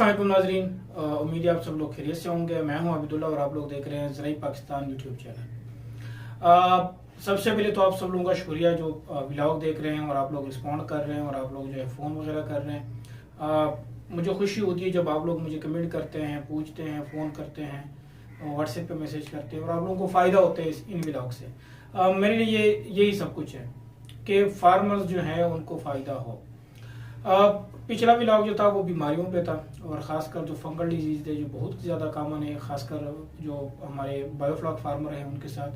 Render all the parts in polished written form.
अस्सलाम वालेकुम नाजरीन, उम्मीद है आप सब लोग खैरियत से होंगे। मैं हूं अब्दुल्ला और आप लोग देख रहे हैं ज़राई पाकिस्तान यूट्यूब चैनल। सबसे पहले तो आप सब लोगों का शुक्रिया जो व्लॉग देख रहे हैं और आप लोग रिस्पॉन्ड कर रहे हैं और आप लोग जो है फ़ोन वगैरह कर रहे हैं। मुझे खुशी होती है जब आप लोग मुझे कमेंट करते हैं, पूछते हैं, फ़ोन करते हैं, व्हाट्सएप पे मैसेज करते हैं और आप लोगों को फ़ायदा होता है इन व्लॉग से। मेरे लिए यही सब कुछ है कि फार्मर्स जो है उनको फ़ायदा हो। पिछला व्लॉग जो था वो बीमारियों पे था और ख़ासकर जो फंगल डिजीज़ थे जो बहुत ज़्यादा कॉमन है, ख़ासकर जो हमारे बायोफ्लॉक फार्मर हैं उनके साथ।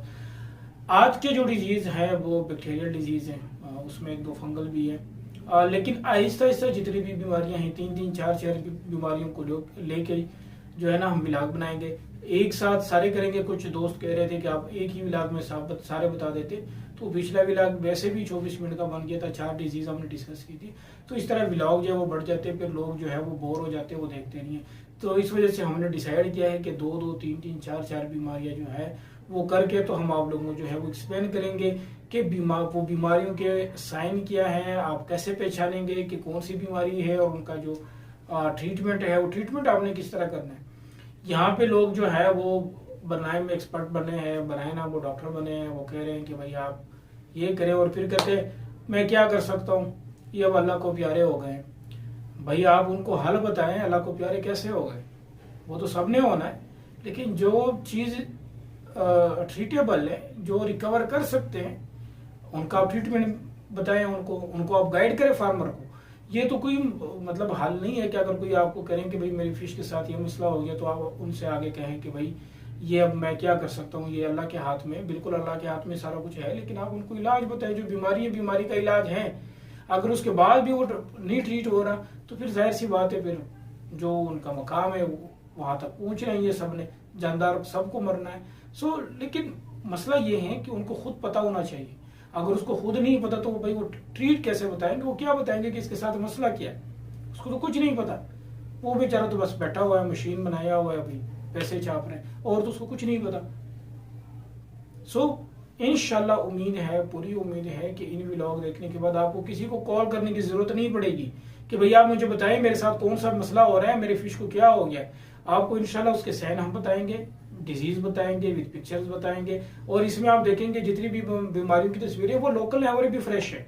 आज के जो डिजीज़ है वो बैक्टीरियल डिजीज़ है, उसमें एक दो फंगल भी है। लेकिन आहिस्ता आहिस्ता जितनी भी बीमारियां हैं, तीन तीन चार चार बीमारियों को लेके जो है ना हम व्लॉग बनाएंगे, एक साथ सारे करेंगे। कुछ दोस्त कह रहे थे कि आप एक ही व्लॉग में सारे बता देते, तो पिछला व्लॉग वैसे भी 24 मिनट का बन गया था, 4 डिजीज हमने डिस्कस की थी। तो इस तरह व्लॉग जो है वो बढ़ जाते हैं, फिर लोग जो है वो बोर हो जाते हैं, वो देखते नहीं है। तो इस वजह से हमने डिसाइड किया है कि दो दो तीन तीन चार चार बीमारियां जो है वो करके तो हम आप लोगों को जो है वो एक्सप्लेन करेंगे कि वो बीमारियों के साइन क्या है, आप कैसे पहचानेंगे कि कौन सी बीमारी है और उनका जो ट्रीटमेंट है वो ट्रीटमेंट आपने किस तरह करना है। यहाँ पे लोग जो है वो बनाए में एक्सपर्ट बने हैं, बनाए ना वो डॉक्टर बने हैं, वो कह रहे हैं कि भाई आप ये करें और फिर कहते हैं मैं क्या कर सकता हूँ, ये अब अल्लाह को प्यारे हो गए। भाई आप उनको हल बताएं, अल्लाह को प्यारे कैसे हो गए? वो तो सबने होना है, लेकिन जो चीज़ ट्रीटेबल है, जो रिकवर कर सकते हैं, उनका आप ट्रीटमेंट बताएं, उनको आप गाइड करें फार्मर को। ये तो कोई मतलब हल नहीं है कि अगर कोई आपको करें कि भाई मेरी फिश के साथ ये मसला हो गया तो आप उनसे आगे कहें कि भाई ये अब मैं क्या कर सकता हूँ, ये अल्लाह के हाथ में, बिल्कुल अल्लाह के हाथ में सारा कुछ है। लेकिन आप उनको इलाज बताएं, जो बीमारी है बीमारी का इलाज है। अगर उसके बाद भी वो नहीं ट्रीट हो रहा तो फिर जाहिर सी बात है, फिर जो उनका मकाम है वहां तक पहुंच रहे हैं, ये सब ने जानदार सबको मरना है। लेकिन मसला ये है कि उनको खुद पता होना चाहिए। अगर उसको खुद नहीं पता तो भाई वो ट्रीट कैसे बताएंगे, वो क्या बताएंगे कि इसके साथ मसला क्या है? उसको तो कुछ नहीं पता। वो बेचारा तो बस बैठा हुआ है, मशीन बनाया हुआ है, भाई पैसे छाप रहे हैं और तो उसको कुछ नहीं पता। इंशाल्लाह उम्मीद है, पूरी उम्मीद है कि इन व्लॉग देखने के बाद आपको किसी को कॉल करने की जरूरत नहीं पड़ेगी कि भैया आप मुझे बताएं मेरे साथ कौन सा मसला हो रहा है, मेरे फिश को क्या हो गया है। आपको इंशाल्लाह उसके साइन हम बताएंगे, डिजीज बताएंगे, विद पिक्चर्स बताएंगे। और इसमें आप देखेंगे जितनी भी बीमारियों की तस्वीरें वो लोकल है और भी फ्रेश है।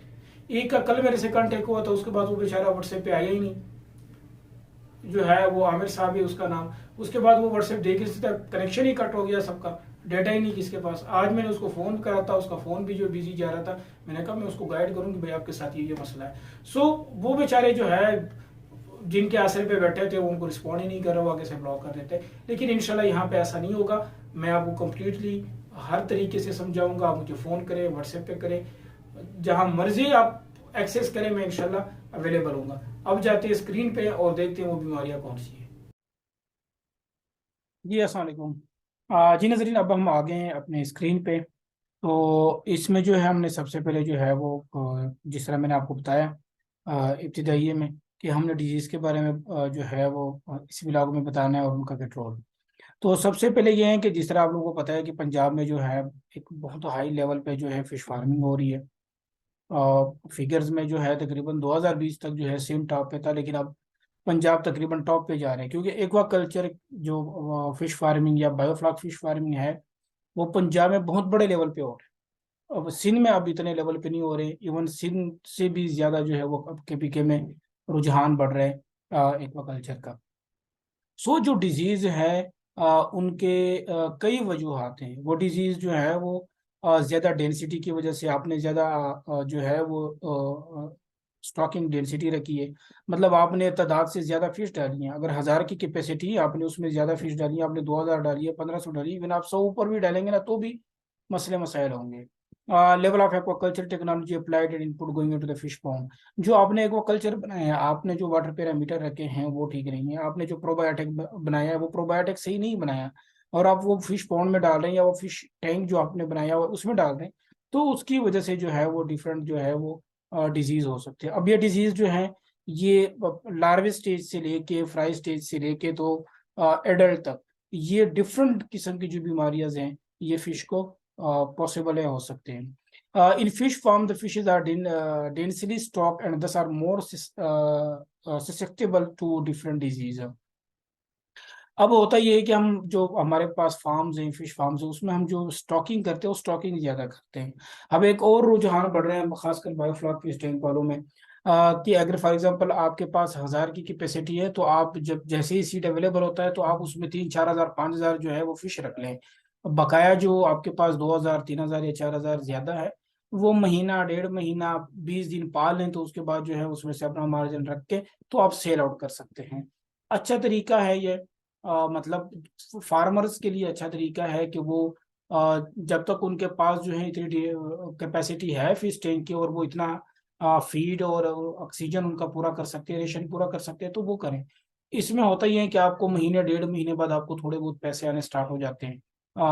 एक का कल मेरे से कांटेक्ट हुआ था, उसके बाद वो बेचारा व्हाट्सएप पे आया ही नहीं, जो है वो आमिर साहब है उसका नाम। उसके बाद वो व्हाट्सएप देखे कनेक्शन ही कट हो गया, सबका डेटा ही नहीं किसके पास। आज मैंने उसको फोन करा था, उसका फोन भी जो बिजी जा रहा था। मैंने कहा मैं उसको गाइड करूंगी भाई आपके साथ ये मसला है। वो बेचारे जो है जिनके आसरे पे बैठे थे वो उनको रिस्पॉन्ड ही नहीं कर रहे, वो आगे से ब्लॉक कर देते। लेकिन इंशाल्लाह यहाँ पे ऐसा नहीं होगा। मैं आपको कंप्लीटली हर तरीके से समझाऊंगा। आप मुझे फोन करें, व्हाट्सएप पे करें, जहां मर्जी आप एक्सेस करें, मैं इंशाल्लाह अवेलेबल हूँ। अब जाते हैं स्क्रीन पे और देखते हैं वो बीमारियां कौन सी है। जी अस्सलाम वालेकुम। जी नजरीन, अब हम आ गए हैं अपने स्क्रीन पे। तो इसमें जो है हमने सबसे पहले जो है वो जिस तरह मैंने आपको बताया इब्तिदाइये में कि हमने डिजीज़ के बारे में जो है वो इस ब्लॉग में बताना है और उनका कंट्रोल। तो सबसे पहले ये है कि जिस तरह आप लोगों को पता है कि पंजाब में जो है एक बहुत हाई लेवल पे जो है फिश फार्मिंग हो रही है। फिगर्स में जो है तकरीबन 2020 तक जो है सेम टॉप पे था, लेकिन अब पंजाब तकरीबन टॉप पे जा रहे हैं, क्योंकि एक्वा कल्चर जो फिश फार्मिंग या बायोफ्लॉक फिश फार्मिंग है वो पंजाब में बहुत बड़े लेवल पे हो रहे हैं। अब सिंध में अब इतने लेवल पे नहीं हो रहे, इवन सिंध से भी ज्यादा जो है वो अब केपीके में रुझान बढ़ रहे हैं एक्वा कल्चर का। जो डिजीज है उनके कई वजूहात हैं। वो डिजीज जो है वो ज्यादा डेंसिटी की वजह से आपने ज्यादा जो है वो स्टॉकिंग डेंसिटी रखी है। मतलब आपने तादाद से ज्यादा फिश डाली है। अगर 1000 की कैपेसिटी है, आपने उसमें ज्यादा फिश डाली है, आपने 2000 डाली है, 1500 डाली है, इवन आप 100 ऊपर भी डालेंगे ना तो भी मसले मसाइल होंगे। Level of aquaculture technology applied and input going into the fish pond. जो आपने एक्वाकल्चर बनाया है, आपने जो वाटर पैरामीटर रखे हैं वो ठीक नहीं है। आपने जो प्रोबायोटिक बनाया है वो प्रोबायोटिक सही नहीं बनाया, और आप वो फिश पॉन्ड में डाल रहे हैं या वो फिश टैंक जो आपने बनाया हुआ उसमें डाल रहे हैं, तो उसकी वजह से जो है वो डिफरेंट जो है वो डिजीज हो सकते हैं। अब ये डिजीज जो है ये लार्वे स्टेज से लेके फ्राई स्टेज से लेके तो एडल्ट तक ये डिफरेंट किस्म की जो बीमारियां हैं ये फिश को पॉसिबल है हो सकते हैं। In fish farm the fishes are densely stocked and thus are more susceptible to different disease। अब होता ये है कि हम जो हमारे पास फार्म्स हैं, फिश फार्म्स हैं, उसमें हम जो स्टॉकिंग करते हैं वो स्टॉकिंग ज्यादा करते हैं। अब एक और रुझान बढ़ रहे हैं खासकर बायोफ्लॉक फिश टैंक वालों में, कि अगर फॉर एग्जांपल आपके पास 1,000 की कैपेसिटी है, तो आप जब जैसे ही सीट अवेलेबल होता है तो आप उसमें 3-4 हजार 5,000 जो है वो फिश रख लें। बकाया जो आपके पास 2,000 3,000 या 4,000 ज्यादा है, वो महीना 1.5 महीना 20 दिन पाल लें, तो उसके बाद जो है उसमें से अपना मार्जिन रख के तो आप सेल आउट कर सकते हैं। अच्छा तरीका है ये। मतलब फार्मर्स के लिए अच्छा तरीका है कि वो जब तक उनके पास जो है इतनी कैपेसिटी है फिश टैंक की, और वो इतना फीड और ऑक्सीजन उनका पूरा कर सकते हैं, रेशन पूरा कर सकते हैं, तो वो करें। इसमें होता ही है कि आपको महीने 1.5 महीने बाद आपको थोड़े बहुत पैसे आने स्टार्ट हो जाते हैं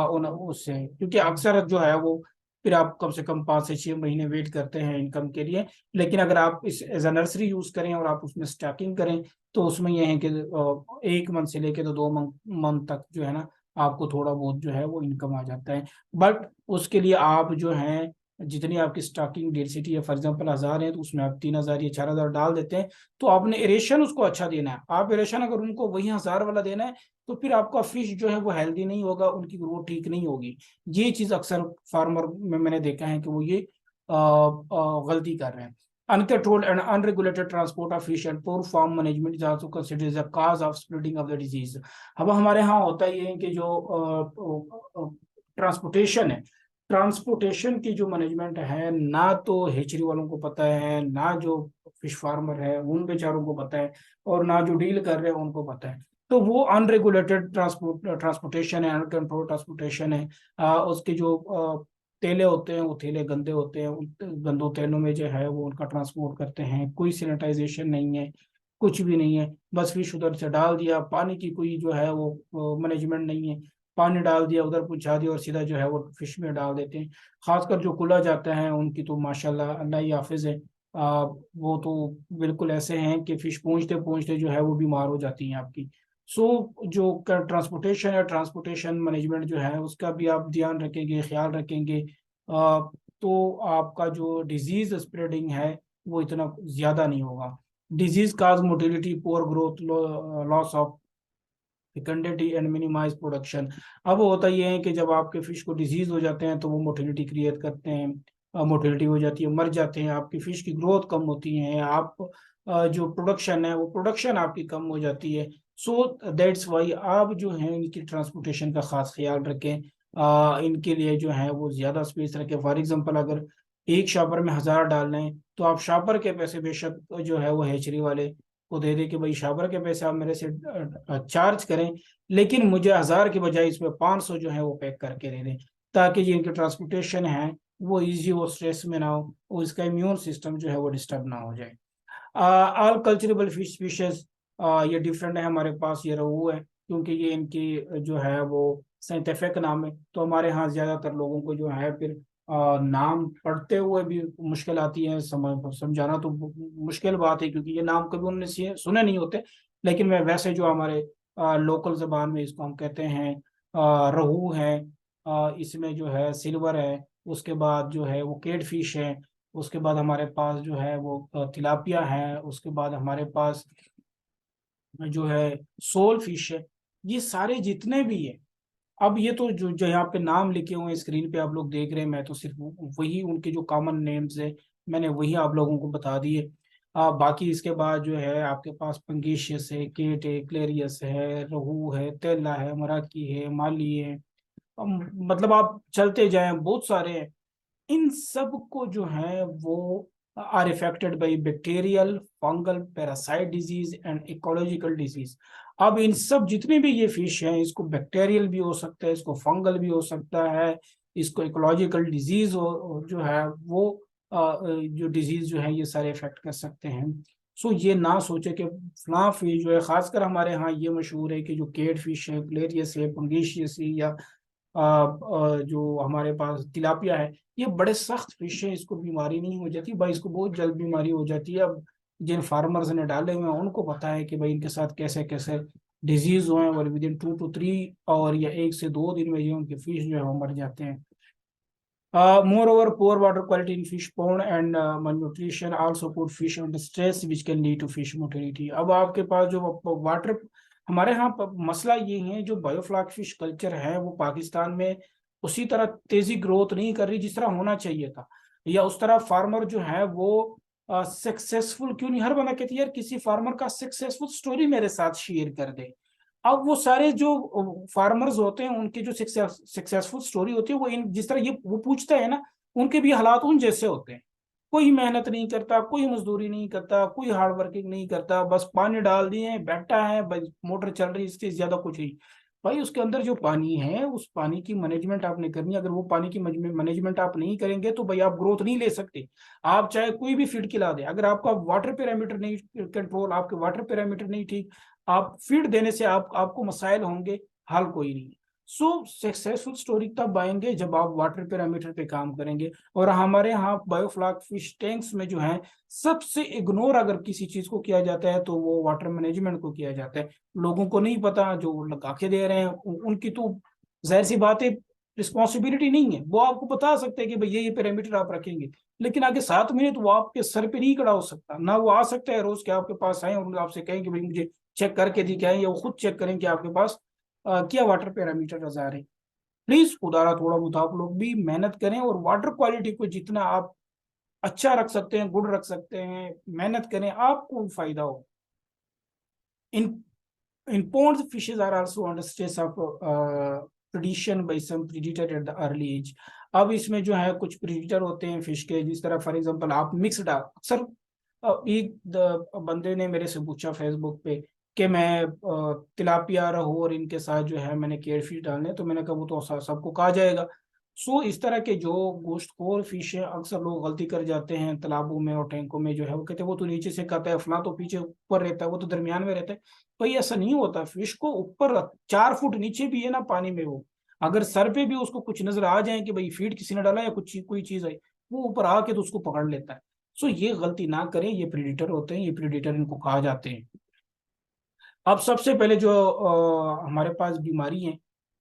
उन उससे, क्योंकि अक्सर जो है वो फिर आप कम से कम 5 से 6 महीने वेट करते हैं इनकम के लिए। लेकिन अगर आप इस एज अ नर्सरी यूज करें और आप उसमें स्टॉकिंग करें, तो उसमें यह है कि 1 मंथ से लेके तो 2 मंथ तक जो है ना, आपको थोड़ा बहुत जो है वो इनकम आ जाता है। बट उसके लिए आप जो है, जितनी आपकी स्टॉकिंग डेंसिटी है, फॉर एग्जांपल 1,000 है, तो उसमें आप 3,000 या 4,000 डाल देते हैं। तो आपने एरेशन उसको अच्छा देना है। आप एरेशन अगर उनको वही 1,000 वाला देना है, तो फिर आपका फिश जो है वो हेल्दी नहीं होगा, उनकी ग्रोथ ठीक नहीं होगी। ये चीज अक्सर फार्मर में मैंने देखा है कि वो ये गलती कर रहे हैं। Uncontrolled and unregulated transport of fish and poor farm management is also considered as a cause of spreading of the disease. अब हमारे यहाँ होता ये है कि जो ट्रांसपोर्टेशन है, ट्रांसपोर्टेशन की जो मैनेजमेंट है, ना तो हेचरी वालों को पता है, ना जो फिश फार्मर है उन बेचारों को पता है, और ना जो डील कर रहे हैं उनको पता है। तो वो अनरेगुलेटेड ट्रांसपोर्टेशन है, अनकंट्रोल ट्रांसपोर्टेशन है। उसके जो तेले होते हैं, वो तेले गंदे होते हैं, उन गंदों तेलों में जो है वो उनका ट्रांसपोर्ट करते हैं। कोई सैनिटाइजेशन नहीं है, कुछ भी नहीं है। बस फिश उधर से डाल दिया, पानी की कोई जो है वो मैनेजमेंट नहीं है। पानी डाल दिया, उधर पहुंचा दिया और सीधा जो है वो फिश में डाल देते हैं। खासकर जो कुला जाता है उनकी तो माशाल्लाह अल्लाह ही हाफिज है। वो तो बिल्कुल ऐसे हैं कि फिश पहुंचते पहुंचते जो है वो बीमार हो जाती हैं आपकी। सो जो ट्रांसपोर्टेशन है, ट्रांसपोर्टेशन मैनेजमेंट जो है उसका भी आप ध्यान रखेंगे, ख्याल रखेंगे, तो आपका जो डिजीज स्प्रेडिंग है वो इतना ज्यादा नहीं होगा। Disease cause mortality, poor growth, loss of fecundity and minimise production. अब होता ये है कि जब आपके फिश को डिजीज हो जाते हैं तो वो मोटिलिटी क्रिएट करते हैं, मोटिलिटी हो जाती है, मर जाते हैं, आपकी फिश की ग्रोथ कम होती है, आप जो प्रोडक्शन है वो प्रोडक्शन आपकी कम हो जाती है। सो दैट्स वाई आप जो है इनकी ट्रांसपोर्टेशन का खास ख्याल रखें। इनके लिए जो है वो ज्यादा स्पेस रखें। फॉर एग्जांपल अगर एक शॉपर में 1,000 डालना है, तो आप शॉपर के पैसे बेशक जो है वो हैचरी वाले को दे दे कि भाई शावर के पैसे आप मेरे से चार्ज करें, लेकिन मुझे 1,000 के बजाय इसमें 500 जो है वो पैक करके दे दें, ताकि ये इनकी ट्रांसपोर्टेशन है वो इजी हो, स्ट्रेस में ना हो, और इसका इम्यून सिस्टम जो है वो डिस्टर्ब ना हो जाए। ऑल कल्चरेबल फिश स्पीशीज, ये डिफरेंट है हमारे पास। ये रहू है, क्योंकि ये इनकी जो है वो साइंटिफिक नाम है, तो हमारे यहाँ ज्यादातर लोगों को जो है फिर नाम पढ़ते हुए भी मुश्किल आती है, समझाना तो मुश्किल बात है, क्योंकि ये नाम कभी उन्होंने सुने नहीं होते। लेकिन मैं वैसे जो हमारे लोकल जबान में इसको हम कहते हैं रहू है, इसमें जो है सिल्वर है, उसके बाद जो है वो केड फिश है, उसके बाद हमारे पास जो है वो तिलापिया है, उसके बाद हमारे पास जो है सोल फिश है। ये सारे जितने भी है, अब ये तो जो यहाँ पे नाम लिखे हुए हैं स्क्रीन पे आप लोग देख रहे हैं, मैं तो सिर्फ वही उनके जो कॉमन नेम्स है मैंने वही आप लोगों को बता दिए। बाकी इसके बाद जो है आपके पास पंगेशियस है, केट है, क्लेरियस है, रोहू है, तेला है, मराकी है, माली है। मतलब आप चलते जाएं, बहुत सारे हैं। इन सब को जो है वो are affected by bacterial, fungal, parasite disease and ecological disease. अब इन सब जितने भी ये फिश हैं, इसको बैक्टीरियल भी हो सकता है, इसको फंगल भी हो सकता है, इसको इकोलॉजिकल डिजीज जो है वो जो डिजीज जो है ये सारे इफेक्ट कर सकते हैं। सो ये ना सोचे कि फला फिश जो है, खासकर हमारे यहाँ ये मशहूर है कि जो केट फिश है, क्लेरियस है, पंगेशियस है, या जो हमारे पास तिलापिया है, ये बड़े सख्त फिश है, इसको बीमारी नहीं हो जाती भाई, इसको बहुत जल्द बीमारी हो जाती है। अब जिन फार्मर्स ने डाले हुए हैं उनको पता है कि भाई इनके साथ कैसे कैसे डिजीज हुए हैं, और विद इन 2 to 3 और या 1 से 2 दिन में जो उनके फिश जो है वो मर जाते हैं। Moreover, poor water quality in fish pond and malnutrition also put fish under stress, which can lead to fish mortality. अब आपके पास जो वाटर हमारे यहाँ मसला ये है, जो बायोफ्लॉक फिश कल्चर है वो पाकिस्तान में उसी तरह तेजी ग्रोथ नहीं कर रही जिस तरह होना चाहिए था, या उस तरह फार्मर जो है वो सक्सेसफुल क्यों नहीं। हर बंदा कहती है यार किसी फार्मर का सक्सेसफुल स्टोरी मेरे साथ शेयर कर दे। अब वो सारे जो फार्मर्स होते हैं उनकी जो सक्सेसफुल स्टोरी होती है वो इन जिस तरह ये वो पूछता है ना, उनके भी हालात उन जैसे होते हैं। कोई मेहनत नहीं करता, कोई मजदूरी नहीं करता, कोई हार्ड वर्किंग नहीं करता, बस पानी डाल दिए बैठा है, बस मोटर चल रही है, इससे ज्यादा कुछ नहीं। भाई उसके अंदर जो पानी है उस पानी की मैनेजमेंट आपने करनी है। अगर वो पानी की मैनेजमेंट आप नहीं करेंगे तो भाई आप ग्रोथ नहीं ले सकते। आप चाहे कोई भी फीड खिला दे, अगर आपका वाटर पैरामीटर नहीं कंट्रोल, आपके वाटर पैरामीटर नहीं ठीक, आप फीड देने से आपको मसाइल होंगे, हल कोई नहीं। सो सक्सेसफुल स्टोरी तब आएंगे जब आप वाटर पैरामीटर पे काम करेंगे। और हमारे यहाँ बायोफ्लॉक फिश टैंक्स में जो है सबसे इग्नोर अगर किसी चीज को किया जाता है तो वो वाटर मैनेजमेंट को किया जाता है। लोगों को नहीं पता, जो लगा के दे रहे हैं उनकी तो जाहिर सी बात है रिस्पॉन्सिबिलिटी नहीं है। वो आपको बता सकते हैं कि भाई ये पैरामीटर आप रखेंगे, लेकिन आगे 7 महीने तो वो आपके सर पे नहीं खड़ा हो सकता ना। वो आ सकता है रोज के आपके पास आए और आपसे कहें कि भाई मुझे चेक करके दिखाएं, या वो खुद चेक करें कि आपके पास क्या वाटर पैरामीटर नजर है। प्लीज खुदारा थोड़ा बहुत आप लोग भी मेहनत करें और वाटर क्वालिटी को जितना आप अच्छा रख सकते हैं, गुड रख सकते हैं, मेहनत करें, आपको फायदा हो। इन in ponds, fishes are also under stress of predation by some predator at the early age. अब इसमें जो है कुछ प्रीडेटर होते हैं फिश के, जिस तरह फॉर एग्जांपल आप मिक्स डाल अक्सर एक बंदे ने मेरे से पूछा फेसबुक पे कि मैं तिलापिया रहू और इनके साथ जो है मैंने केयर फिश डालने, तो मैंने कहा वो तो सबको कहा जाएगा। सो इस तरह के जो गोश्तखोर फिश है अक्सर लोग गलती कर जाते हैं तालाबों में और टैंकों में, जो है वो कहते हैं वो तो नीचे से खाता है, फला तो पीछे ऊपर रहता है, वो तो दरमियान में रहता है। भाई ऐसा नहीं होता, फिश को ऊपर 4 फुट नीचे भी है ना पानी में, वो अगर सर पे भी उसको कुछ नजर आ जाए कि भाई फीड किसी ने डाला या कुछ कोई चीज आई, वो ऊपर आके तो उसको पकड़ लेता है। सो ये गलती ना करें, ये प्रीडेटर होते हैं, ये प्रीडेटर इनको कहा जाते हैं। अब सबसे पहले जो हमारे पास बीमारी है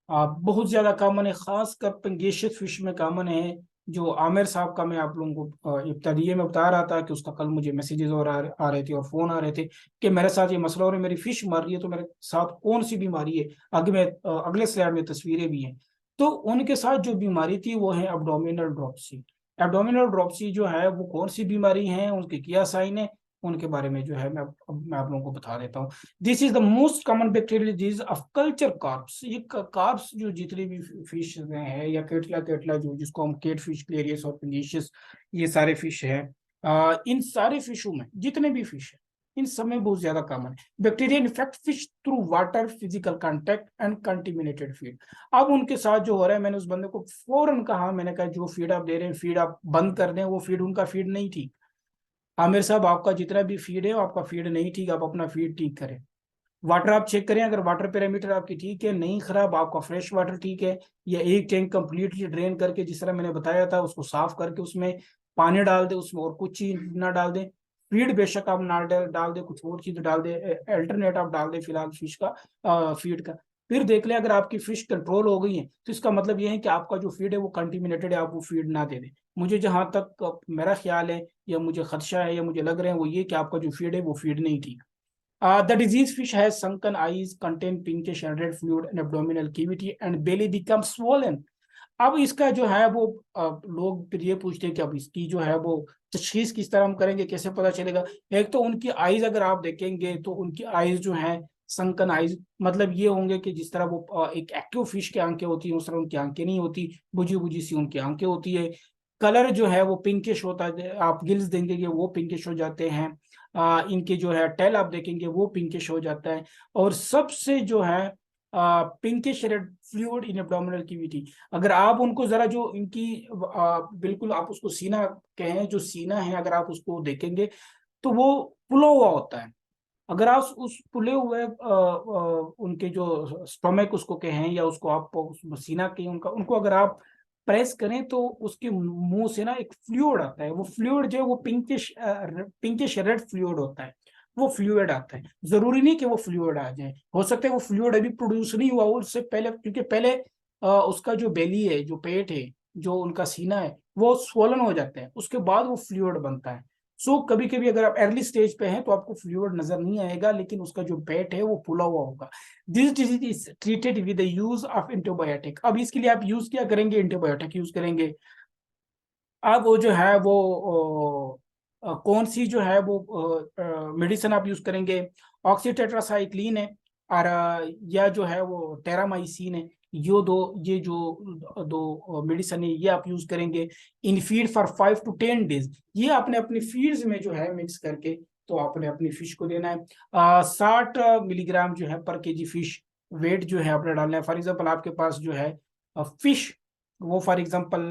बहुत ज्यादा कॉमन है, खासकर पेंगेशियस फिश में कॉमन है। जो आमिर साहब का मैं आप लोगों को इब्तदाइये में बता रहा था कि उसका कल मुझे मैसेजेस और आ रहे थे और फोन आ रहे थे कि मेरे साथ ये मसला हो रहा है, मेरी फिश मर रही है, तो मेरे साथ कौन सी बीमारी है। आगे में अगले स्लाइड में तस्वीरें भी हैं। तो उनके साथ जो बीमारी थी वो है एब्डोमिनल ड्रॉपसी। एब्डोमिनल ड्रॉपसी जो है वो कौन सी बीमारी है, उनके क्या साइन है, उनके बारे में जो है मैं आप लोगों को बता देता हूँ। This is the most common bacterial disease of culture carps. ये कार्प्स जो जितने भी फिश हैं या केटला केटला जो जिसको हम केट फिश, क्लेरियस और पिंगेशियस, ये सारे फिश हैं। इन सारे फिशों में जितने भी फिश हैं इन सब में बहुत ज्यादा कॉमन है bacteria infect fish through water, physical contact and contaminated feed. अब उनके साथ जो हो रहा है, मैंने उस बंदे को फौरन कहा, मैंने कहा जो फीड आप दे रहे हैं फीड आप बंद कर दें, वो फीड उनका फीड नहीं ठीक। आमिर साहब आपका जितना भी फीड है आपका फीड नहीं ठीक, आप अपना फीड ठीक करें। वाटर आप चेक करें, अगर वाटर पैरामीटर आपकी ठीक है, नहीं खराब, आपका फ्रेश वाटर ठीक है, या एक टैंक कंप्लीटली ड्रेन करके जिस तरह मैंने बताया था उसको साफ करके उसमें पानी डाल दे, उसमें और कुछ चीज ना डाल दें। फीड बेशक आप ना डाल दे, कुछ और चीज डाल दे, अल्टरनेट आप डाल दे फिलहाल फिश का फीड का। फिर देख ले अगर आपकी फिश कंट्रोल हो गई है तो इसका मतलब ये है कि आपका जो फीड है वो कंटिमिनेटेड है, आप वो फीड ना दे दें। मुझे जहां तक मेरा ख्याल है या मुझे खदशा है या मुझे लग रहा है वो ये कि आपका जो फीड है वो फीड नहीं ठीक। The diseased fish has sunken eyes, contain pinkish and red fluid and abdominal cavity and belly becomes swollen. अब इसका जो है वो लोग फिर ये पूछते हैं कि अब इसकी जो है वो तशखीस किस तरह हम करेंगे, कैसे पता चलेगा। एक तो उनकी आईज अगर आप देखेंगे तो उनकी आईज जो है संकन आईज, मतलब ये होंगे कि जिस तरह वो एक एक्टिव फिश की आंखें होती हैं उस तरह उनकी आंखें नहीं होती, बुझी बुझी सी उनकी आंखें होती है। कलर जो है वो पिंकिश होता है, आप गिल्स देंगे वो पिंकिश हो जाते हैं। इनके जो है टेल आप देखेंगे वो पिंकिश हो जाता है। और सबसे जो है pinkish red fluid in abdominal cavity. अगर आप उनको जरा जो इनकी बिल्कुल आप उसको सीना कहें, जो सीना है अगर आप उसको देखेंगे तो वो फुला हुआ होता है। अगर आप उस फुले हुए उनके जो स्टोमक उसको कहें या उसको आप सीना कहें, उनका उनको अगर आप प्रेस करें तो उसके मुंह से ना एक फ्लूइड आता है। वो फ्लूइड जो है वो पिंकिश रेड फ्लूइड होता है, वो फ्लूइड आता है। जरूरी नहीं कि वो फ्लूइड आ जाए, हो सकता है वो फ्लूइड अभी प्रोड्यूस नहीं हुआ हो उससे पहले, क्योंकि पहले उसका जो बेली है, जो पेट है, जो उनका सीना है वो स्वोलन हो जाता है, उसके बाद वो फ्लूइड बनता है। सो कभी कभी अगर आप अर्ली स्टेज पे हैं तो आपको फ्लूइड नजर नहीं आएगा, लेकिन उसका जो पेट है वो फूला हुआ होगा। This disease is treated with the use of antibiotic. अब इसके लिए आप यूज क्या करेंगे? एंटीबायोटिक यूज करेंगे। अब वो जो है वो कौन सी जो है वो मेडिसिन आप यूज करेंगे? ऑक्सीटेट्रासाइक्लिन है, और या जो है वो टेरामाइसिन है। ये जो दो मेडिसिन है ये आप यूज करेंगे इन फीड फॉर 5 to 10 days। ये आपने अपनी फीड्स में जो है मिक्स करके तो आपने अपनी फिश को देना है। 60 मिलीग्राम जो है पर केजी फिश वेट जो है आपने डालना है। फॉर एग्जाम्पल आपके पास जो है फिश वो फॉर एग्जांपल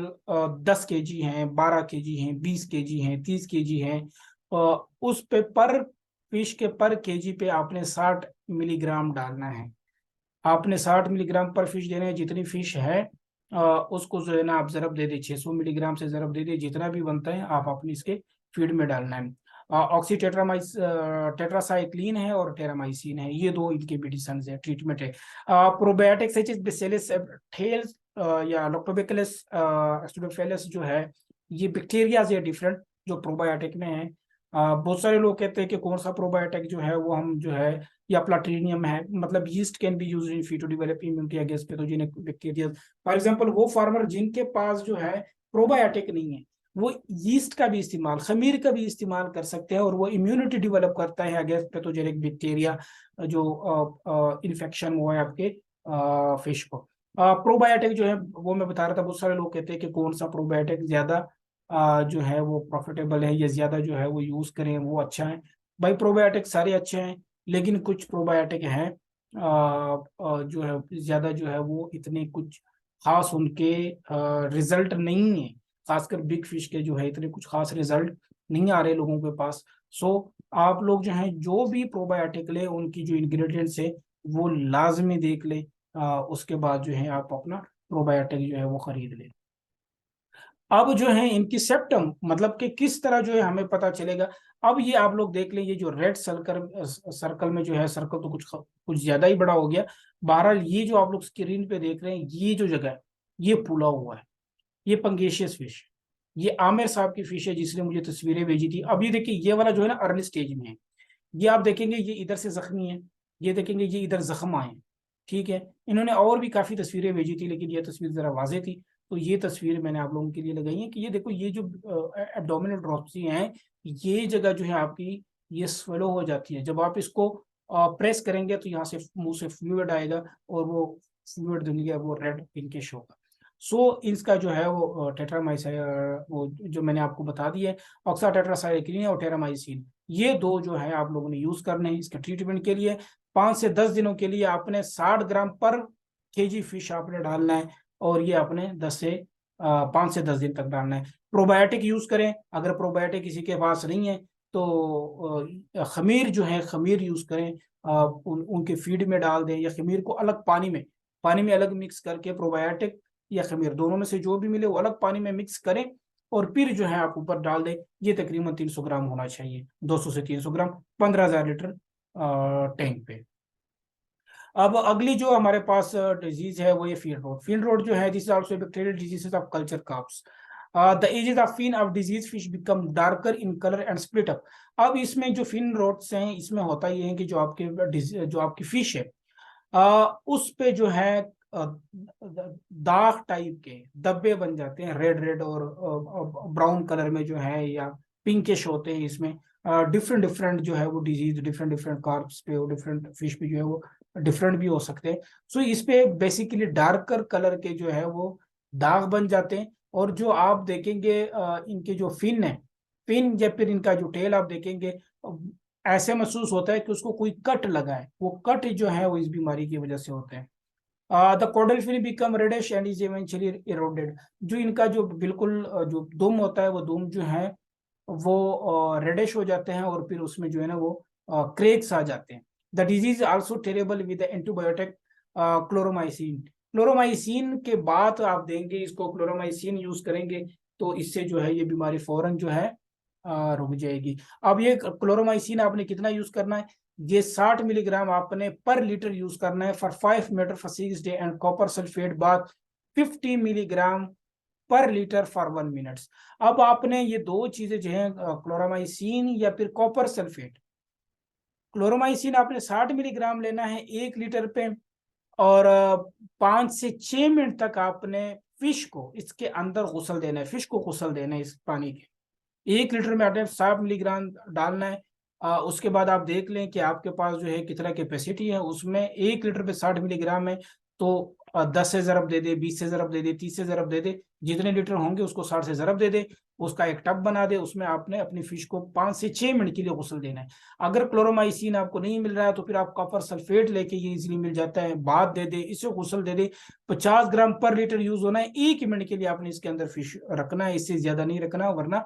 10 केजी हैं, 12 केजी हैं, 20 केजी हैं, 30 केजी हैं। उस पे पर फिश के पर केजी पे आपने 60 मिलीग्राम डालना है। आपने 60 मिलीग्राम पर फिश देना है। जितनी फिश है उसको जो है ना आप जरब दे दे, 600 मिलीग्राम से जरब दे दे, जितना भी बनता है आप अपनी इसके फीड में डालना है। ऑक्सीटेट्रामाइस टेट्रासाइक्लिन है और टेरामाइसिन है, ये दो इनके मेडिसिन है, ट्रीटमेंट है। Probiotic such is bacillus Thales या लैक्टोबैसिलस एसिडोफिलस जो है ये बैक्टीरिया से डिफरेंट जो प्रोबायोटिक में है। बहुत सारे लोग कहते हैं कि कौन सा प्रोबायोटिक जो है वो हम जो है या प्लाटीनियम है, मतलब yeast can be used in feed to develop immunity against pathogenic bacteria. For example वो फार्मर जिनके पास जो है प्रोबायोटिक नहीं है वो यीस्ट का भी इस्तेमाल, खमीर का भी इस्तेमाल कर सकते हैं और वो इम्यूनिटी डेवलप करता है अगेंस्ट पैथोजेनिक बैक्टीरिया जो इन्फेक्शन हुआ है आपके फिश को। प्रोबायोटिक जो है वो मैं बता रहा था, बहुत सारे लोग कहते हैं कि कौन सा प्रोबायोटिक ज्यादा जो है वो प्रॉफिटेबल है या ज्यादा जो है वो यूज करें वो अच्छा है। भाई प्रोबायोटिक सारे अच्छे हैं, लेकिन कुछ प्रोबायोटिक हैं जो है ज्यादा जो है वो इतने कुछ खास उनके रिजल्ट नहीं है। खासकर बिग फिश के जो है इतने कुछ खास रिजल्ट नहीं आ रहे लोगों के पास। सो आप लोग जो है जो भी प्रोबायोटिक ले उनकी जो इंग्रेडिएंट्स है वो लाजमी देख ले, उसके बाद जो है आप अपना प्रोबायोटिक जो है वो खरीद ले। अब जो है इनकी सेप्टम मतलब कि किस तरह जो है हमें पता चलेगा। अब ये आप लोग देख लें, ये जो रेड सर्कल सर्कल में जो है, सर्कल तो कुछ ज्यादा ही बड़ा हो गया। बहरहाल ये जो आप लोग स्क्रीन पे देख रहे हैं ये जो जगह है ये फूला हुआ है, ये पंगेशियस फिश, ये आमिर साहब की फिश है जिसने मुझे तस्वीरें भेजी थी। अब ये देखिए ये वाला जो है ना अर्ली स्टेज में है। ये आप देखेंगे ये इधर से जख्मी है, ये देखेंगे ये इधर जख्म आए हैं। ठीक है, इन्होंने और भी काफी तस्वीरें भेजी थी लेकिन ये तस्वीर जरा वाजे थी, तो ये तस्वीर मैंने आप लोगों के लिए लगाई है कि ये देखो ये जो एब्डोमिनल ड्रॉप्सी हैं ये जगह जो है आपकी ये स्वेलो हो जाती है। जब आप इसको प्रेस करेंगे तो यहाँ से मुंह से फ्लूइड आएगा और वो फ्लूइड दुनिया वो रेड पिंकिश होगा। सो इसका जो है वो टेट्रामाइस वो जो मैंने आपको बता दिया है, ऑक्सा टेट्रासाइक्लिन और टेरामाइसिन, ये दो जो है आप लोगों ने यूज करने हैं इसके ट्रीटमेंट के लिए। 5 से 10 दिनों के लिए आपने 60 ग्राम पर केजी फिश आपने डालना है और ये आपने 5 से 10 दिन तक डालना है। प्रोबायोटिक यूज करें, अगर प्रोबायोटिक किसी के पास नहीं है तो खमीर जो है खमीर यूज करें, उनके फीड में डाल दें या खमीर को अलग पानी में अलग मिक्स करके प्रोबायोटिक या खमीर दोनों में से जो भी मिले वो अलग पानी में मिक्स करें और फिर जो है आप ऊपर डाल दें। ये तकरीबन 300 ग्राम होना चाहिए, 200 से 300 ग्राम 15,000 लीटर टैंक पे। अब अगली जो हमारे पास डिजीज है वो ये फील्ड रोड जो है, this also bacterial diseases of culture carps. The edges of fin of disease fish become darker in colour and split up. अब इसमें जो फिन रोड्स हैं इसमें होता ये है कि जो आपकी फिश है उस पे जो है दाग टाइप के धब्बे बन जाते हैं, रेड रेड और ब्राउन कलर में जो है या पिंकिश होते हैं। इसमें डिफरेंट डिफरेंट जो है वो डिजीज डिफरेंट डिफरेंट कार्प्स पे और डिफरेंट फिश पे जो है वो डिफरेंट भी हो सकते हैं। सो इस पे बेसिकली डार्कर कलर के जो है वो दाग बन जाते हैं। और जो आप देखेंगे इनके जो फिन है, फिन या फिर इनका जो टेल आप देखेंगे ऐसे महसूस होता है कि उसको कोई कट लगा है। वो कट जो है वो इस बीमारी की वजह से होते हैं। The caudal fin become reddish and is eventually eroded. जो इनका जो बिल्कुल जो दुम होता है वो दुम जो है वो रेडिश हो जाते हैं और फिर उसमें जो है ना वो क्रेक्स आ जाते हैं। The disease also terrible with antibiotic chloromycin. Chloromycin के बाद आप देंगे इसको, क्लोरोमाइसिन यूज करेंगे तो इससे जो है ये बीमारी फौरन जो है रुक जाएगी। अब ये क्लोरोमाइसिन आपने कितना यूज करना है? ये 60 मिलीग्राम आपने पर लीटर यूज करना है for 5 metre for 6 day and copper sulphate bath 50 milligram per litre for 1 minutes. अब आपने ये दो चीजें जो है, क्लोरामाइसिन या फिर कॉपर सल्फेट, क्लोरोमाइसिन आपने 60 मिलीग्राम लेना है 1 लीटर पे, और 5 से 6 मिनट तक आपने फिश को इसके अंदर गुसल देना है, फिश को गुसल देना है इस पानी के। 1 लीटर में आपने 60 मिलीग्राम डालना है। उसके बाद आप देख लें कि आपके पास जो है कितना कैपेसिटी है, उसमें 1 लीटर पे 60 मिलीग्राम है, तो 10 से ज़रब दे दे, 20 से ज़रब दे दे, 30 से ज़रब दे दे, जितने लीटर होंगे उसको 60 से ज़रब दे दे, उसका एक टब बना दे, उसमें आपने अपनी फिश को 5 से 6 मिनट के लिए गुसल देना है। अगर क्लोरोमाइसिन आपको नहीं मिल रहा है तो फिर आप कॉपर सल्फेट लेके, ये इजीली मिल जाता है, बात दे दे, इसे गुसल दे दे। 50 ग्राम पर लीटर यूज होना है, 1 मिनट के लिए आपने इसके अंदर फिश रखना है, इससे ज्यादा नहीं रखना, वरना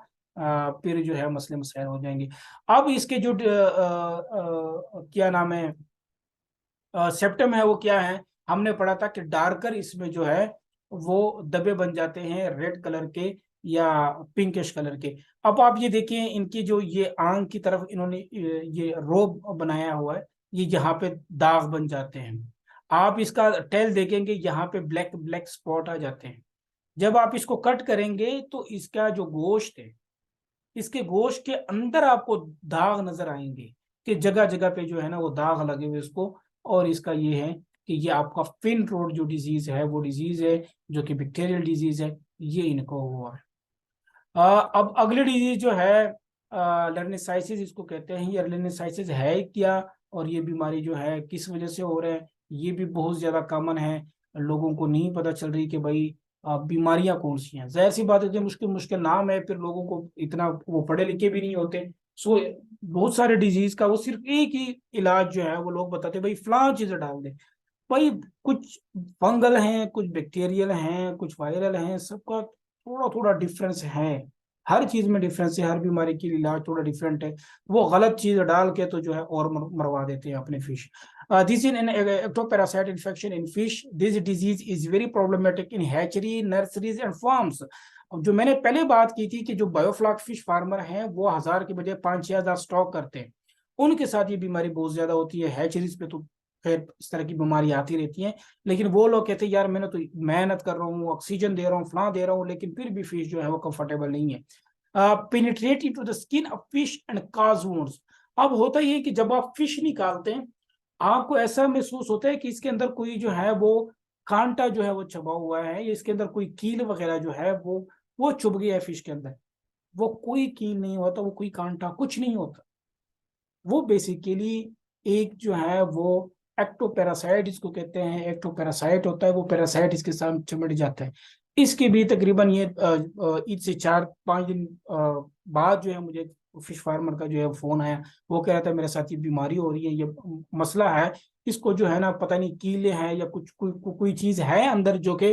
फिर जो है मसले मसाइल हो जाएंगे। अब इसके जो क्या नाम है, सेप्टम है, वो क्या है, हमने पढ़ा था कि डार्कर इसमें जो है वो दबे बन जाते हैं रेड कलर के या पिंकिश कलर के। अब आप ये देखिए, इनकी जो ये आंख की तरफ इन्होंने ये रोब बनाया हुआ है, ये यहाँ पे दाग बन जाते हैं। आप इसका टेल देखेंगे, यहाँ पे ब्लैक ब्लैक स्पॉट आ जाते हैं। जब आप इसको कट करेंगे तो इसका जो गोश्त है, इसके गोश्त के अंदर आपको दाग नजर आएंगे, कि जगह जगह पे जो है ना वो दाग लगे हुए इसको। और इसका ये है कि ये आपका फिन रोड जो डिजीज है, वो डिजीज है जो कि बैक्टीरियल डिजीज है, ये इनको हुआ है। अब अगली डिजीज जो है लर्निसाइसिस इसको कहते हैं। ये लर्निसाइसिस है क्या, और ये बीमारी जो है किस वजह से हो रहा है, ये भी बहुत ज्यादा कॉमन है। लोगों को नहीं पता चल रही कि भाई बीमारियां कौन सी हैं। जाहिर सी बात है, इतने मुश्किल मुश्किल नाम है, फिर लोगों को इतना, वो पढ़े लिखे भी नहीं होते। सो बहुत सारे डिजीज का वो सिर्फ एक ही इलाज जो है वो लोग बताते हैं, भाई फलां चीजें डाल दे। भाई कुछ फंगल हैं, कुछ बैक्टीरियल हैं, कुछ वायरल हैं, सबका थोड़ा थोड़ा डिफरेंस है। हर चीज में डिफरेंस है, हर बीमारी की इलाज थोड़ा डिफरेंट है। वो गलत चीज डाल के तो जो है और मरवा देते हैं अपने fish. This in ectoparacyte infection in fish, this disease is very problematic in hatchery, nurseries and farms. जो मैंने पहले बात की थी कि जो बायोफ्लॉक फिश फार्मर हैं वो 1000 के बजाय 5-6 हजार स्टॉक करते हैं, उनके साथ ये बीमारी बहुत ज्यादा होती है। हैचरीज पे तो खैर इस तरह की बीमारी आती रहती है, लेकिन वो लोग कहते हैं यार मैंने तो मेहनत कर रहा हूँ, ऑक्सीजन दे रहा हूँ, फलां दे रहा हूँ, लेकिन फिर भी फिश जो है वो कंफर्टेबल नहीं है। Penetrate into the skin of fish and cause wounds. अब होता ही है कि जब आप फिश निकालते हैं, आपको ऐसा महसूस होता है कि इसके अंदर कोई जो है वो कांटा जो है वो चबा हुआ है, या इसके अंदर कोई कील वगैरह जो है वो चुभ गया है फिश के अंदर। वो कोई कील नहीं होता, वो कोई कांटा कुछ नहीं होता। वो बेसिकली एक जो है वो एक्टोपैरासाइट इसको कहते हैं, एक्टोपैरासाइट होता है, वो पैरासाइट इसके साथ चिमट जाता है। इसके भी तकरीबन ये ईद से 4-5 दिन बाद जो है मुझे फिश फार्मर का जो है फोन आया। वो कह रहा था मेरे साथ ये बीमारी हो रही है, ये मसला है, इसको जो है ना पता नहीं कीले हैं या कुछ कोई चीज है अंदर जो कि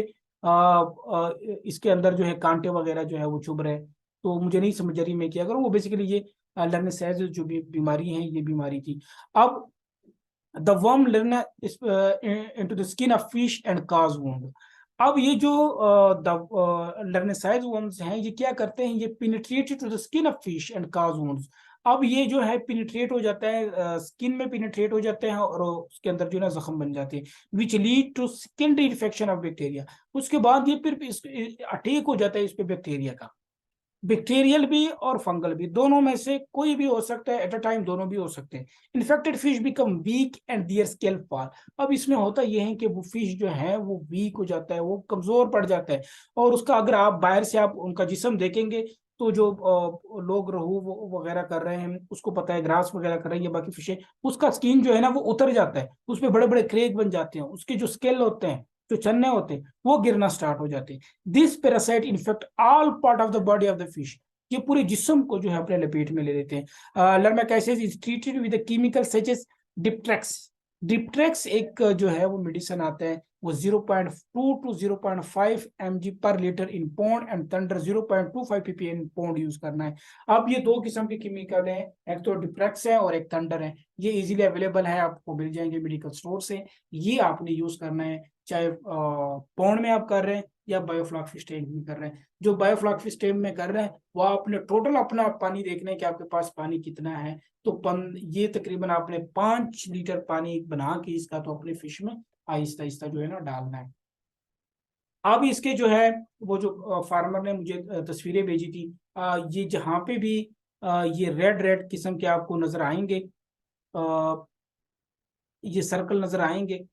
इसके अंदर जो है कांटे वगैरह जो है वो चुभ रहे हैं। तो मुझे नहीं समझ रही मैं क्या करूँ। वो बेसिकली ये लर्नेसाइज जो भी बीमारी है, ये बीमारी थी। अब the worm learn into the skin of fish and cause wound. अब ये जो द लर्नेसाइज वर्म्स हैं, ये क्या करते हैं, ये penetrate to the skin of fish and cause wounds. अब ये जो है पिनिट्रेट हो जाता है, स्किन में पिनिट्रेट हो जाते हैं, और उसके अंदर जो है ना जख्म बन जाते हैं, which lead to skin infection of bacteria. उसके बाद ये फिर अटैक हो जाता है इस पे बैक्टीरिया का। बैक्टीरियल भी और फंगल भी, दोनों में से कोई भी हो सकता है, एट अ टाइम दोनों भी हो सकते हैं। Infected fish become weak and their scale fall. अब इसमें होता यह है कि वो फिश जो है वो वीक हो जाता है, वो कमजोर पड़ जाता है। और उसका अगर आप बाहर से आप उनका जिस्म देखेंगे, तो जो लोग रहू वगैरह कर रहे हैं, उसको पता है ग्रास वगैरह कर रहे हैं, ये बाकी फिशे, उसका स्किन जो है ना वो उतर जाता है, उसमें बड़े बड़े क्रेक बन जाते हैं, उसके जो स्केल होते हैं, जो चन्ने होते हैं, वो गिरना स्टार्ट हो जाते हैं। This parasite infect all part of the body of the fish. ये पूरे जिस्म को जो है अपने लपेट में ले लेते हैं। Lernaeasis is treated with chemical such as dipterex. Dipterex एक जो है वो मेडिसिन आता है, वो 0.2 टू 0.5 mg पर litre in pond and thunder 0.25 ppm in pond use करना है। अब ये दो किस्म के केमिकल हैं, एक तो डिप्रेक्स है और एक थंडर है। ये इजीली अवेलेबल है, आपको मिल जाएंगे मेडिकल स्टोर से। ये आपने यूज करना है, चाहे पौंड में आप कर रहे हैं या बायोफ्लॉक फिश टैंक में कर रहे हैं। जो बायोफ्लॉक फिश टैंक में कर रहे हैं वो आपने टोटल अपना पानी देखना है कि आपके पास पानी कितना है। तो ये तकरीबन आपने 5 लीटर पानी बना के इसका तो अपने फिश में आहिस्ता आहिस्ता जो है ना डालना है। अब इसके जो है वो जो फार्मर ने मुझे तस्वीरें भेजी थी, ये जहाँ पे भी ये रेड रेड किस्म के आपको नजर आएंगे, ये सर्कल नजर आएंगे।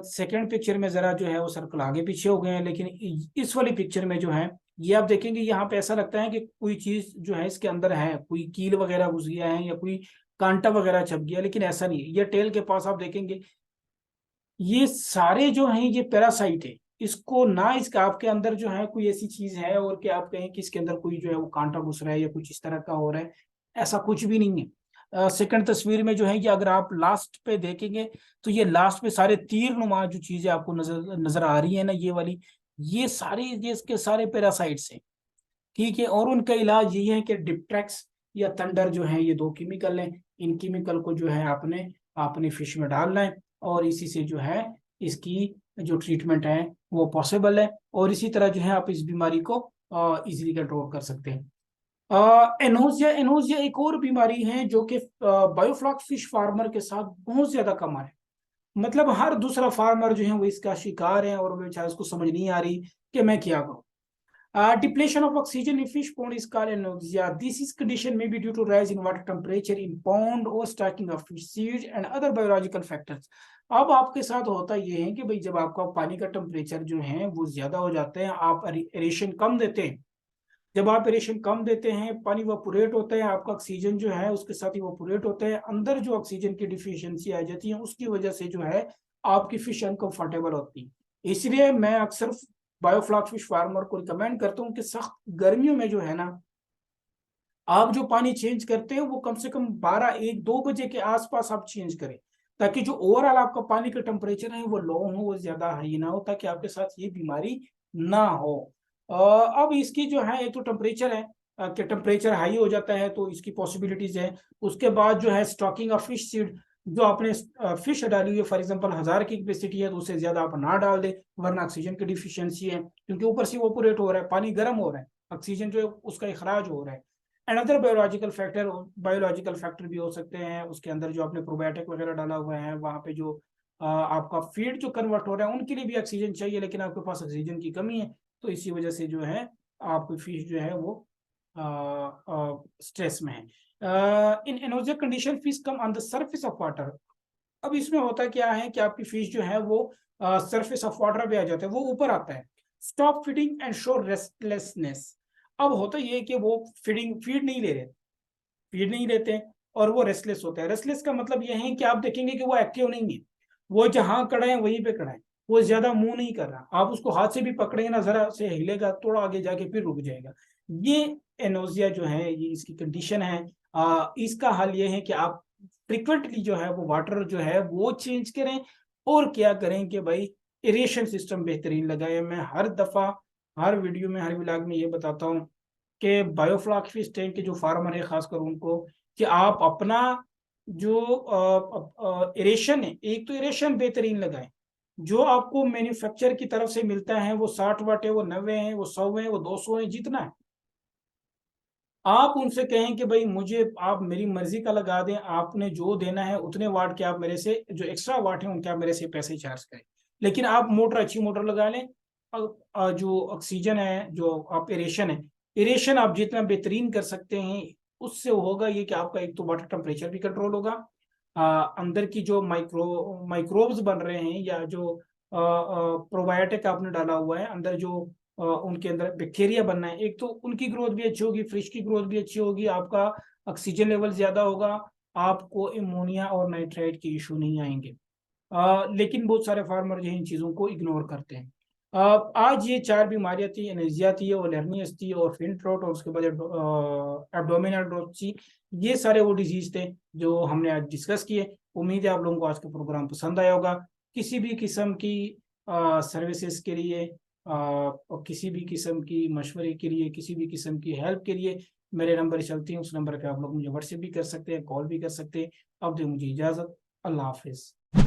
सेकंड पिक्चर में जरा जो है वो सर्कल आगे पीछे हो गए हैं, लेकिन इस वाली पिक्चर में जो है ये आप देखेंगे यहाँ पे ऐसा लगता है कि कोई चीज जो है इसके अंदर है, कोई कील वगैरह घुस गया है या कोई कांटा वगैरह छप गया, लेकिन ऐसा नहीं है। ये टेल के पास आप देखेंगे ये सारे जो हैं ये पैरासाइट है। इसको ना इसका आपके अंदर जो है कोई ऐसी चीज है और कि आप कहें कि इसके अंदर कोई जो है वो कांटा घुस रहा है या कुछ इस तरह का हो रहा है, ऐसा कुछ भी नहीं है। सेकंड तस्वीर में जो है कि अगर आप लास्ट पे देखेंगे तो ये लास्ट पे सारे तीर नुमा जो चीजें आपको नजर नजर आ रही है ना, ये वाली, ये सारी ये इसके सारे पैरासाइट्स हैं। ठीक है, और उनका इलाज यही है कि डिप्ट्रैक्स या थंडर जो है ये दो केमिकल हैं, इन केमिकल को जो है आपने अपने फिश में डालना है और इसी से जो है इसकी जो ट्रीटमेंट है वो पॉसिबल है, और इसी तरह जो है आप इस बीमारी को इजीली कंट्रोल कर सकते हैं। एनोजिया, एनोजिया एक और बीमारी है जो कि बायोफ्लॉक फिश फार्मर के साथ बहुत ज्यादा कॉमन है। मतलब हर दूसरा फार्मर जो है वो इसका शिकार है और वो बेचारा उसको समझ नहीं आ रही कि मैं क्या करूं। Depletion of oxygen in fish pond is called anoxia. This is condition may be due to rise in water temperature in pond or stacking of fish seeds and other biological factors. अब आपके साथ होता ये है कि भाई जब आपका पानी का टेम्परेचर जो है वो ज्यादा हो जाते हैं, आप एरेशन कम देते हैं। जब आप एरेशन कम देते हैं पानी वपोरेट होता है, आपका ऑक्सीजन जो है उसके साथ ही वपोरेट होता है, अंदर जो ऑक्सीजन की डिफिशियंसी आ जाती है उसकी वजह से जो है आपकी फिश अनकंफर्टेबल होती है। इसलिए मैं अक्सर बायोफ्लॉक फिश फार्मर को रिकमेंड करता हूँ कि सख्त गर्मियों में जो है ना आप जो पानी चेंज करते हैं वो कम से कम 12-1-2 बजे के आसपास आप चेंज करें, ताकि जो ओवरऑल आपका पानी का टेम्परेचर है वो लो हो, वो ज्यादा हाई ना हो, ताकि आपके साथ ये बीमारी ना हो। अब इसकी जो है एक तो टेम्परेचर है कि टेम्परेचर हाई हो जाता है तो इसकी पॉसिबिलिटीज है। उसके बाद जो है स्टॉकिंग ऑफ फिश सीड, जो आपने फिश डाली हुई है फॉर एग्जांपल 1000 की कैपेसिटी है तो उससे ज्यादा आप ना डाल दे, वरना ऑक्सीजन की डिफिशियंसी है, क्योंकि ऊपर से इवोपोरेट हो रहा है, पानी गर्म हो रहा है, ऑक्सीजन जो है उसका इखराज हो रहा है। अनदर बायोलॉजिकल फैक्टर भी हो सकते हैं उसके अंदर, जो आपने प्रोबायोटिक वगैरह डाला हुआ है वहां पे जो आपका फीड जो कन्वर्ट हो रहा है उनके लिए भी ऑक्सीजन चाहिए, लेकिन आपके पास ऑक्सीजन की कमी है, तो इसी वजह से जो है आपकी फिश जो है वो स्ट्रेस में है। In anoxic condition fish come on the surface of water. अब इसमें होता क्या है कि आपकी फिश जो है वो सरफेस ऑफ वाटर पे आ जाता है, वो ऊपर आता है। Stop feeding and show restlessness. अब होता ये है कि वो फीड नहीं ले रहे, फीड नहीं लेते हैं और वो रेस्टलेस होता है। रेस्टलेस का मतलब ये है कि आप देखेंगे कि वो एक्टिव नहीं है, वो जहां खड़ा है वहीं पे खड़ा है, वो ज्यादा मूव नहीं कर रहा। आप उसको हाथ से भी पकड़ेंगे ना, जरा से हिलेगा, थोड़ा आगे जाके फिर रुक जाएगा। ये एनोजिया जो है ये इसकी कंडीशन है। इसका हल ये है कि आप फ्रिक्वेंटली जो है वो वाटर जो है वो चेंज करें, और क्या करें कि भाई एरेशन सिस्टम बेहतरीन लगाए। मैं हर दफा हर वीडियो में हर व्लॉग में ये बताता हूँ कि बायोफ्लॉक फिश टैंक के जो फार्मर है खासकर उनको, कि आप अपना जो एरेशन है, एक तो एरेशन बेहतरीन लगाएं। जो आपको मैन्युफैक्चर की तरफ से मिलता है वो 60 वाट है, वो 90 है, वो 100 है, वो 200 है, जितना है आप उनसे कहें कि भाई मुझे आप मेरी मर्जी का लगा दें, आपने जो देना है उतने वाट के आप मेरे से, जो एक्स्ट्रा वाट है उनके आप मेरे से पैसे चार्ज करें, लेकिन आप मोटर अच्छी मोटर लगा लें। जो ऑक्सीजन है, जो आप एरेशन है, एरेशन आप जितना बेहतरीन कर सकते हैं उससे होगा ये कि आपका एक तो वाटर टेम्परेचर भी कंट्रोल होगा, अंदर की जो माइक्रोब्स बन रहे हैं या जो प्रोबायोटिक आपने डाला हुआ है अंदर, जो उनके अंदर बैक्टीरिया बनना है, एक तो उनकी ग्रोथ भी अच्छी होगी, फिश की ग्रोथ भी अच्छी होगी, आपका ऑक्सीजन लेवल ज्यादा होगा, आपको एमोनिया और नाइट्राइट के इशू नहीं आएंगे। लेकिन बहुत सारे फार्मर जो है इन चीज़ों को इग्नोर करते हैं। आज ये 4 बीमारियां थी, एनेजिया थी और लेर्नियस थी और फिन ट्रोट और उसके बाद एब्डोमिनल ड्रॉप थी। ये सारे वो डिजीज थे जो हमने आज डिस्कस किए। उम्मीद है आप लोगों को आज का प्रोग्राम पसंद आया होगा। किसी भी किस्म की सर्विसेज के लिए और किसी भी किस्म की मशवरे के लिए, किसी भी किस्म की हेल्प के लिए मेरे नंबर चलते हैं, उस नंबर पे आप लोग मुझे व्हाट्सएप भी कर सकते हैं, कॉल भी कर सकते हैं। अब दे मुझे इजाज़त, अल्लाह हाफिज़।